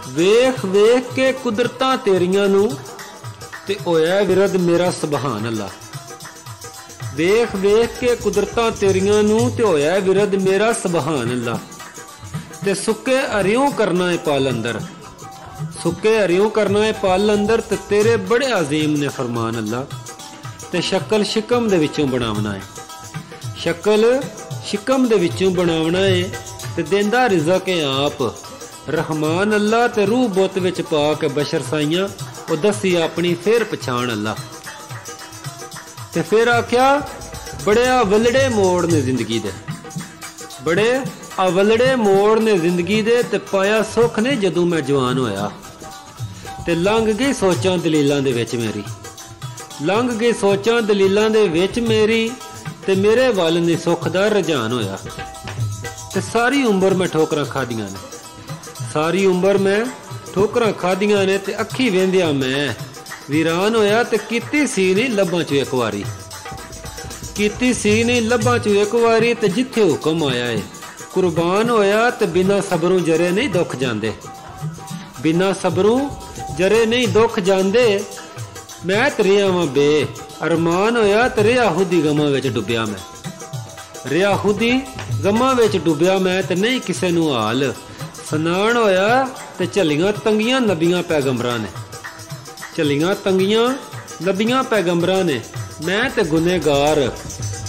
वेख वेख के कुदरतां तेरियां नू ते होया विरद मेरा सुभान अल्लाह। वेख वेख के कुदरतां तेरियां नू ते होया विरद मेरा सुभान अल्लाह। ते सुके हरियों करना है पाल अंदर, सुके हरियों करना है पाल अंदर, ते तेरे बड़े अजीम ने फरमान अल्लाह। ते शक्ल शिकम दे विचों बनावना है, शक्ल शिकम दे विचों बनावना है, ते देंदा रिज़क है आप रहमान अल्लाह। ते रूह बुत विच पा के बशर साइयां ओ दसी अपनी फिर पछाण अल्लाह। ते फिर आख्या बड़े अवलड़े मोड़ ने जिंदगी दे, बड़े अवलड़े मोड़ ने जिंदगी दे, ते पाया सुख ने जदों मैं जवान होया। ते लंघ गई सोचां दलीलां दे विच मेरी, लंघ गई सोचां दलीलां दे विच मेरी, ते मेरे वल ने सुख दा रुझान होया। ते सारी उम्र मैं ठोकरां खादियां ने, सारी उम्र मैं ठोकरां खादियां ने, ते अखी वेंदिया मैं वीरान होया। ते कीती सी नहीं लब्बां चों एक वारी, कीती सी नहीं लब्बां चों एक वारी, ते जिथे हुक्म आया है कुर्बान होया। ते बिना सबरों जरे नहीं दुख जांदे, बिना सबरों जरे नहीं दुख जांदे। मैं तरिया वां बे अरमान होया, ते रिया खुदी गमां विच डुबिया मैं, रिया खुदी गमां विच डुबिया मैं, ते नहीं किसे नूं हाल सनाण होया। ते झलियां तंगियां नबियां पैगंबरां ने, झलियां तंगियां नबियां पैगंबरां ने। मैं ते गुनहगार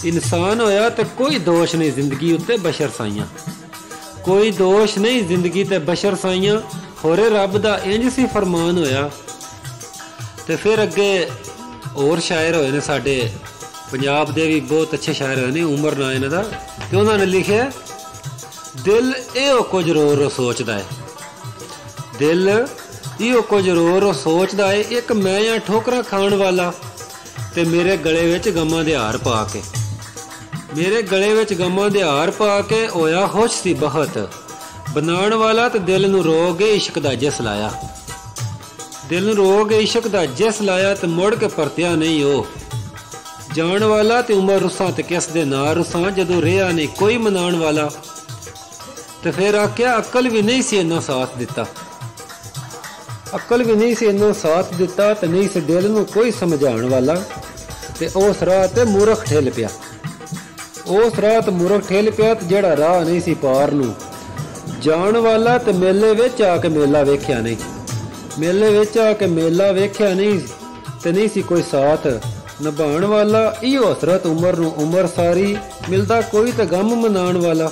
इंसान होया, ते कोई दोष नहीं जिंदगी उत्ते बशर साइयां, कोई दोष नहीं जिंदगी ते बशर साइयां। होरे रब दा इंज सी फरमान होया। ते फिर अगे होर शायर होए ने साडे पंजाब दे भी बहुत अच्छे शायर होए ने, उमर ना इन्हां दा। ते उन्होंने लिखे दिल इहो कुछ रो रो सोचदा है, दिल इहो कुछ रो रो सोचदा है। एक मैं आ ठोकरां खाण वाला, ते मेरे गले विच गमां दे हार पा के, मेरे गले विच गमां दे हार पा के होया खुश सी बहत बनाण वाला। ते दिल नूं रोग इश्क दा जिस लाया, दिल नूं रोग इश्क दा जिस लाया, ते मुड़ के परतिया नहीं ओ जाण वाला। ते उमर रुसां ते किस दे नां रुसां, जदों रिहा नहीं कोई मनाण वाला। ते फिर आख्या अकल भी नहीं सी इन्ना साथ दिता, अकल भी नहीं सी इन्ना साथ दिता, ते नहीं सी दिल नूं कोई समझाण वाला। ते उस राह ते मूर्ख ठिल पिया, उस राह ते मूर्ख ठिल पिया, ते जेड़ा राह नहीं सी पार नूं जाण वाला। ते मेले विच आके मेला वेख्या नहीं, मेले विच आके मेला वेख्या नहीं, ते नहीं सी कोई साथ निभाण वाला। इहो हसरत उमर नूं उमर सारी मिलदा कोई ते गम मनाण वाला।